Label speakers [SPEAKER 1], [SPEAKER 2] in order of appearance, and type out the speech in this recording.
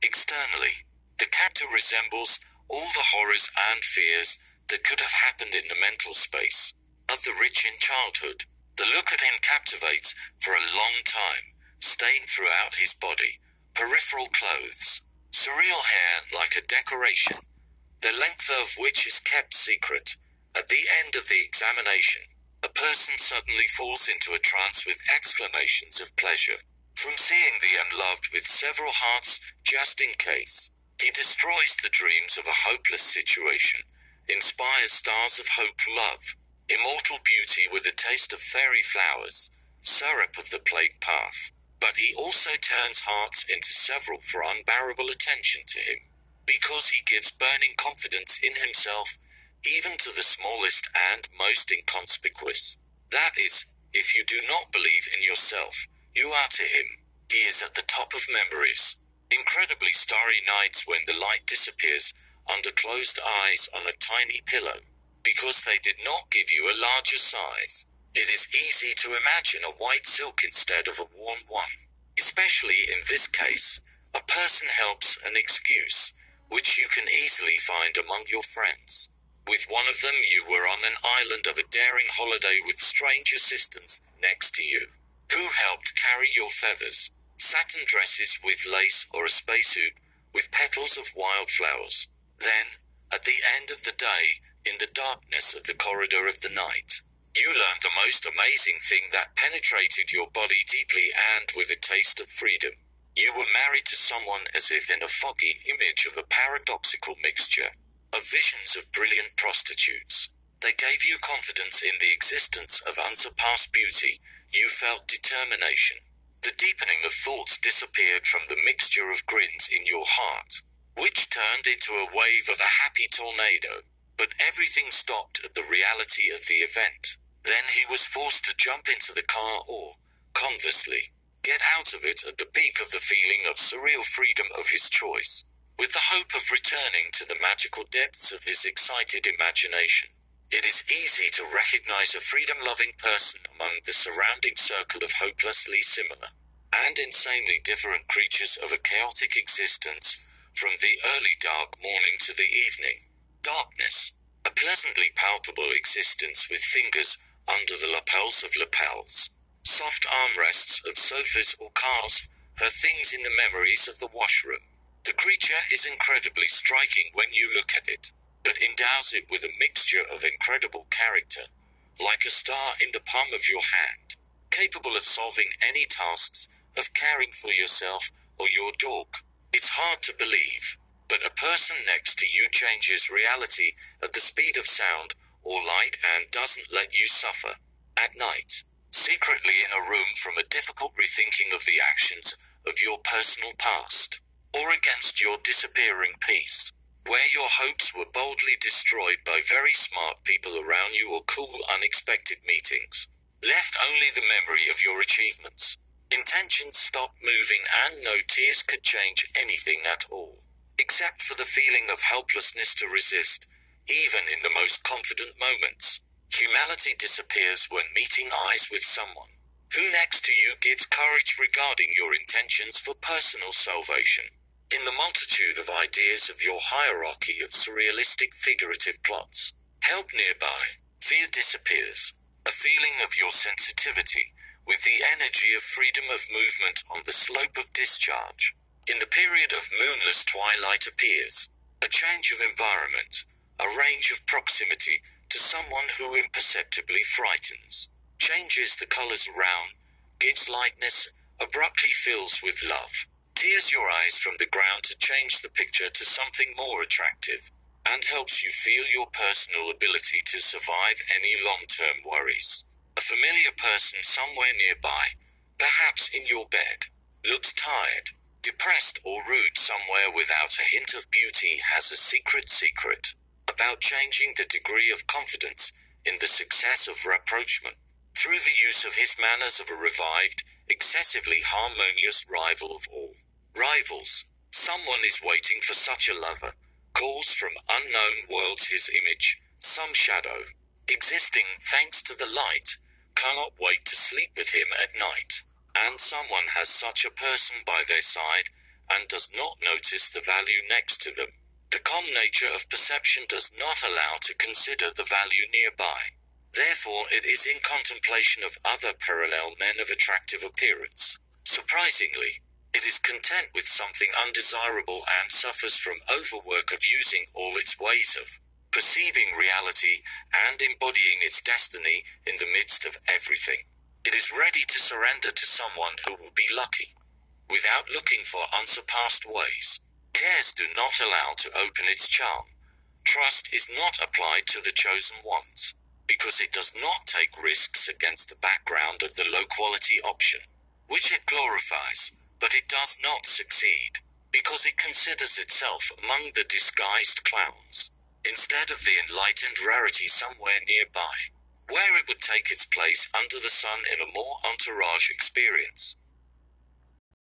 [SPEAKER 1] Externally, the character resembles all the horrors and fears that could have happened in the mental space of the rich in childhood. The look at him captivates for a long time, staying throughout his body. Peripheral clothes. Surreal hair like a decoration, the length of which is kept secret. At the end of the examination, a person suddenly falls into a trance with exclamations of pleasure from seeing the unloved with several hearts just in case. He destroys the dreams of a hopeless situation, inspires stars of hope, love, immortal beauty with a taste of fairy flowers, syrup of the plague path. But he also turns hearts into several for unbearable attention to him, because he gives burning confidence in himself, even to the smallest and most inconspicuous. That is, if you do not believe in yourself, you are to him. He is at the top of memories. Incredibly starry nights when the light disappears under closed eyes on a tiny pillow, because they did not give you a larger size. It is easy to imagine a white silk instead of a worn one. Especially in this case, a person helps an excuse, which you can easily find among your friends. With one of them you were on an island of a daring holiday with strange assistants next to you, who helped carry your feathers, satin dresses with lace or a spacesuit with petals of wildflowers. Then, at the end of the day, in the darkness of the corridor of the night, you learned the most amazing thing that penetrated your body deeply and with a taste of freedom. You were married to someone as if in a foggy image of a paradoxical mixture of visions of brilliant prostitutes. They gave you confidence in the existence of unsurpassed beauty. You felt determination. The deepening of thoughts disappeared from the mixture of grins in your heart, which turned into a wave of a happy tornado. But everything stopped at the reality of the event. Then he was forced to jump into the car or, conversely, get out of it at the peak of the feeling of surreal freedom of his choice, with the hope of returning to the magical depths of his excited imagination. It is easy to recognize a freedom-loving person among the surrounding circle of hopelessly similar and insanely different creatures of a chaotic existence from the early dark morning to the evening. Darkness, a pleasantly palpable existence with fingers under the lapels of lapels, soft armrests of sofas or cars, her things in the memories of the washroom. The creature is incredibly striking when you look at it, but endows it with a mixture of incredible character, like a star in the palm of your hand, capable of solving any tasks, of caring for yourself or your dog. It's hard to believe, but a person next to you changes reality at the speed of sound or light and doesn't let you suffer. At night, secretly in a room from a difficult rethinking of the actions of your personal past, or against your disappearing peace, where your hopes were boldly destroyed by very smart people around you or cool unexpected meetings, left only the memory of your achievements. Intentions stopped moving and no tears could change anything at all, except for the feeling of helplessness to resist, even in the most confident moments. Humanity disappears when meeting eyes with someone who next to you gives courage regarding your intentions for personal salvation. In the multitude of ideas of your hierarchy of surrealistic figurative plots, help nearby, fear disappears. A feeling of your sensitivity with the energy of freedom of movement on the slope of discharge. In the period of moonless twilight appears a change of environment, a range of proximity to someone who imperceptibly frightens, changes the colors around, gives lightness, abruptly fills with love, tears your eyes from the ground to change the picture to something more attractive, and helps you feel your personal ability to survive any long-term worries. A familiar person somewhere nearby, perhaps in your bed, looks tired, depressed or rude somewhere without a hint of beauty has a secret about changing the degree of confidence in the success of rapprochement through the use of his manners of a revived, excessively harmonious rival of all rivals. Someone is waiting for such a lover, calls from unknown worlds his image, some shadow, existing thanks to the light, cannot wait to sleep with him at night. And someone has such a person by their side, and does not notice the value next to them. The calm nature of perception does not allow to consider the value nearby. Therefore, it is in contemplation of other parallel men of attractive appearance. Surprisingly, it is content with something undesirable and suffers from overwork of using all its ways of perceiving reality and embodying its destiny in the midst of everything. It is ready to surrender to someone who will be lucky, without looking for unsurpassed ways. Cares do not allow to open its charm. Trust is not applied to the chosen ones, because it does not take risks against the background of the low-quality option, which it glorifies, but it does not succeed, because it considers itself among the disguised clowns, instead of the enlightened rarity somewhere nearby, where it would take its place under the sun in a more entourage experience.